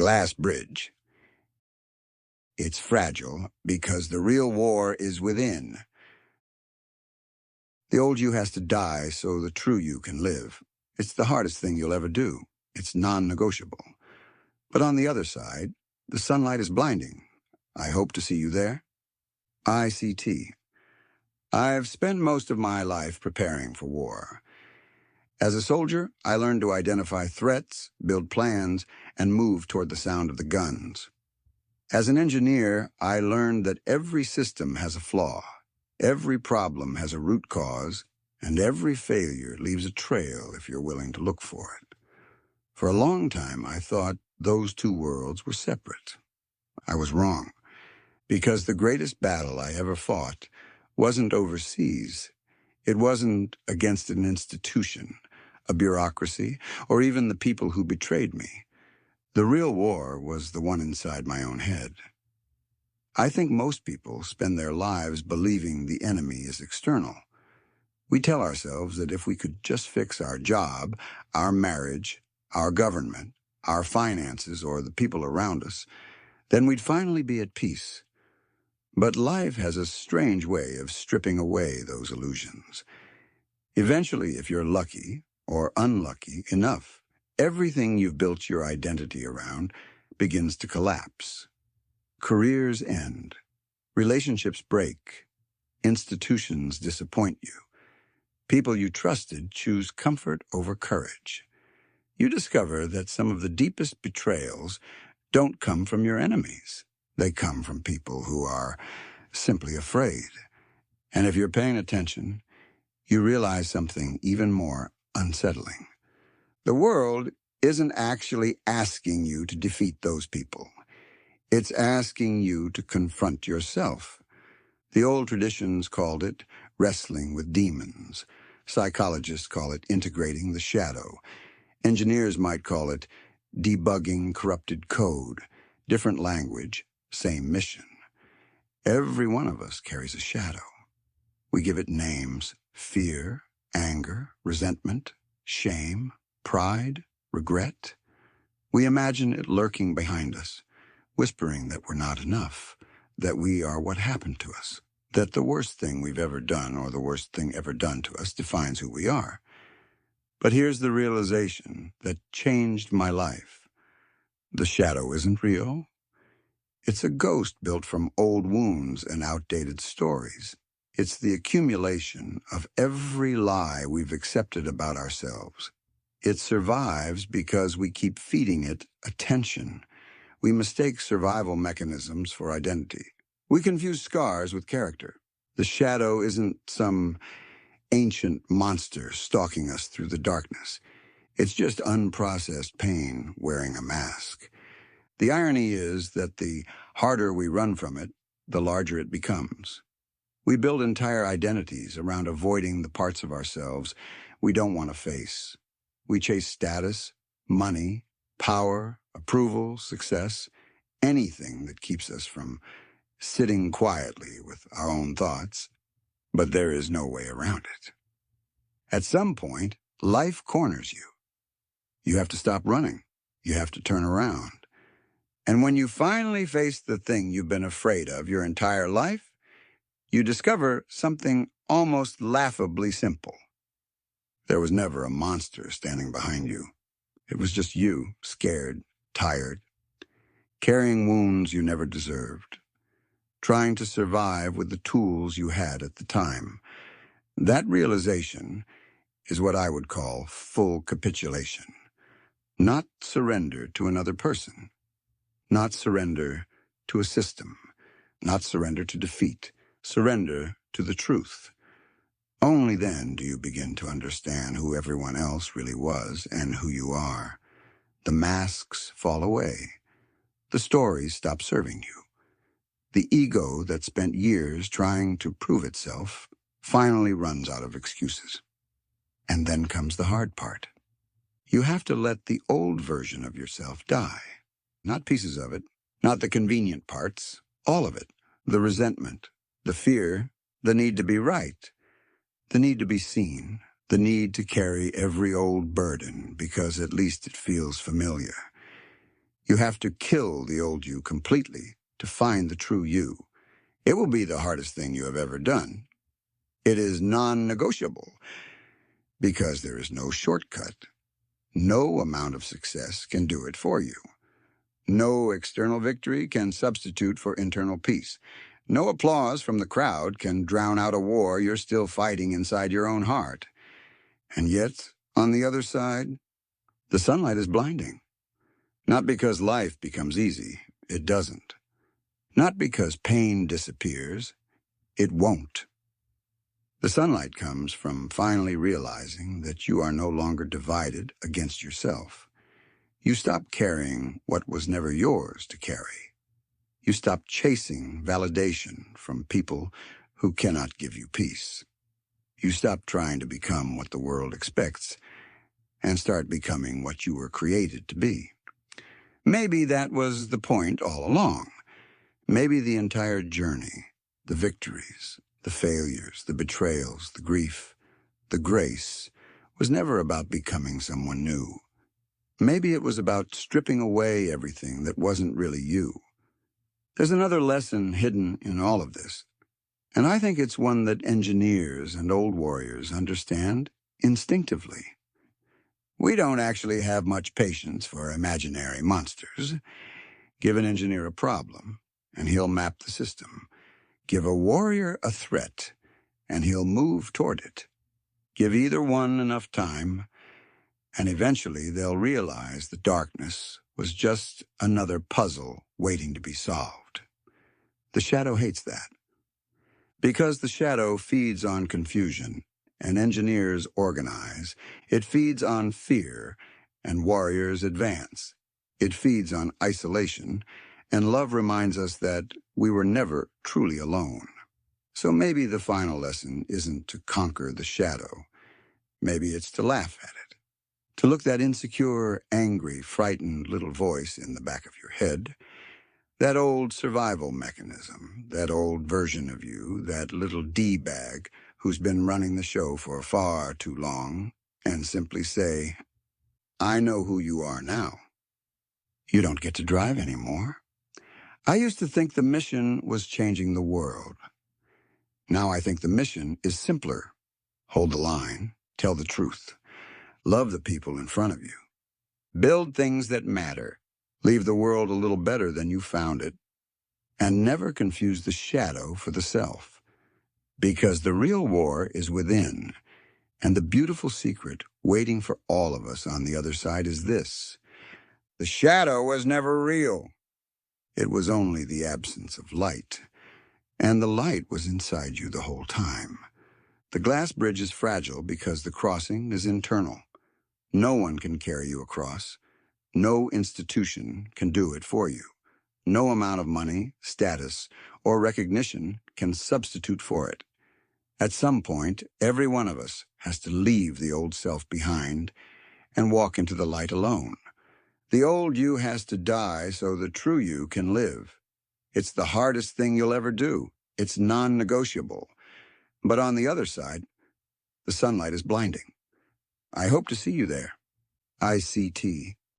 glass bridge. It's fragile because the real war is within. The old you has to die so the true you can live. It's the hardest thing you'll ever do. It's non-negotiable. But on the other side, the sunlight is blinding. I hope to see you there. ICT. I've spent most of my life preparing for war. As a soldier, I learned to identify threats, build plans, and move toward the sound of the guns. As an engineer, I learned that every system has a flaw. Every problem has a root cause, and every failure leaves a trail if you're willing to look for it. For a long time, I thought those two worlds were separate. I was wrong, because the greatest battle I ever fought wasn't overseas. It wasn't against an institution, a bureaucracy, or even the people who betrayed me. The real war was the one inside my own head. I think most people spend their lives believing the enemy is external. We tell ourselves that if we could just fix our job, our marriage, our government, our finances, or the people around us, then we'd finally be at peace. But life has a strange way of stripping away those illusions. Eventually, if you're lucky, or unlucky enough, everything you've built your identity around begins to collapse. Careers end. Relationships break. Institutions disappoint you. People you trusted choose comfort over courage. You discover that some of the deepest betrayals don't come from your enemies. They come from people who are simply afraid. And if you're paying attention, you realize something even more unsettling. The world isn't actually asking you to defeat those people. It's asking you to confront yourself. The old traditions called it wrestling with demons. Psychologists call it integrating the shadow. Engineers might call it debugging corrupted code. Different language, same mission. Every one of us carries a shadow. We give it names: fear, anger, resentment, shame, pride, regret. We imagine it lurking behind us, whispering that we're not enough, that we are what happened to us, that the worst thing we've ever done or the worst thing ever done to us defines who we are. But here's the realization that changed my life. The shadow isn't real. It's a ghost built from old wounds and outdated stories. It's the accumulation of every lie we've accepted about ourselves. It survives because we keep feeding it attention. We mistake survival mechanisms for identity. We confuse scars with character. The shadow isn't some ancient monster stalking us through the darkness. It's just unprocessed pain wearing a mask. The irony is that the harder we run from it, the larger it becomes. We build entire identities around avoiding the parts of ourselves we don't want to face. We chase status, money, power, approval, success, anything that keeps us from sitting quietly with our own thoughts. But there is no way around it. At some point, life corners you. You have to stop running. You have to turn around. And when you finally face the thing you've been afraid of your entire life, you discover something almost laughably simple. There was never a monster standing behind you. It was just you, scared, tired, carrying wounds you never deserved, trying to survive with the tools you had at the time. That realization is what I would call full capitulation. Not surrender to another person. Not surrender to a system. Not surrender to defeat. Surrender to the truth. Only then do you begin to understand who everyone else really was and who you are. The masks fall away. The stories stop serving you. The ego that spent years trying to prove itself finally runs out of excuses. And then comes the hard part. You have to let the old version of yourself die. Not pieces of it, not the convenient parts, all of it. The resentment, the fear, the need to be right, the need to be seen, the need to carry every old burden because at least it feels familiar. You have to kill the old you completely to find the true you. It will be the hardest thing you have ever done. It is non-negotiable because there is no shortcut. No amount of success can do it for you. No external victory can substitute for internal peace. No applause from the crowd can drown out a war you're still fighting inside your own heart. And yet, on the other side, the sunlight is blinding. Not because life becomes easy, it doesn't. Not because pain disappears, it won't. The sunlight comes from finally realizing that you are no longer divided against yourself. You stop carrying what was never yours to carry. You stop chasing validation from people who cannot give you peace. You stop trying to become what the world expects and start becoming what you were created to be. Maybe that was the point all along. Maybe the entire journey, the victories, the failures, the betrayals, the grief, the grace, was never about becoming someone new. Maybe it was about stripping away everything that wasn't really you. There's another lesson hidden in all of this, and I think it's one that engineers and old warriors understand instinctively. We don't actually have much patience for imaginary monsters. Give an engineer a problem, and he'll map the system. Give a warrior a threat, and he'll move toward it. Give either one enough time, and eventually they'll realize the darkness was just another puzzle waiting to be solved. The shadow hates that. Because the shadow feeds on confusion, and engineers organize, it feeds on fear, and warriors advance. It feeds on isolation, and love reminds us that we were never truly alone. So maybe the final lesson isn't to conquer the shadow. Maybe it's to laugh at it. To look that insecure, angry, frightened little voice in the back of your head, that old survival mechanism, that old version of you, that little D-bag who's been running the show for far too long, and simply say, I know who you are now. You don't get to drive anymore. I used to think the mission was changing the world. Now I think the mission is simpler. Hold the line, tell the truth, love the people in front of you, build things that matter, leave the world a little better than you found it, and never confuse the shadow for the self. Because the real war is within, and the beautiful secret waiting for all of us on the other side is this. The shadow was never real. It was only the absence of light, and the light was inside you the whole time. The glass bridge is fragile because the crossing is internal. No one can carry you across. No institution can do it for you. No amount of money, status, or recognition can substitute for it. At some point, every one of us has to leave the old self behind and walk into the light alone. The old you has to die so the true you can live. It's the hardest thing you'll ever do. It's non-negotiable. But on the other side, the sunlight is blinding. I hope to see you there. ICT.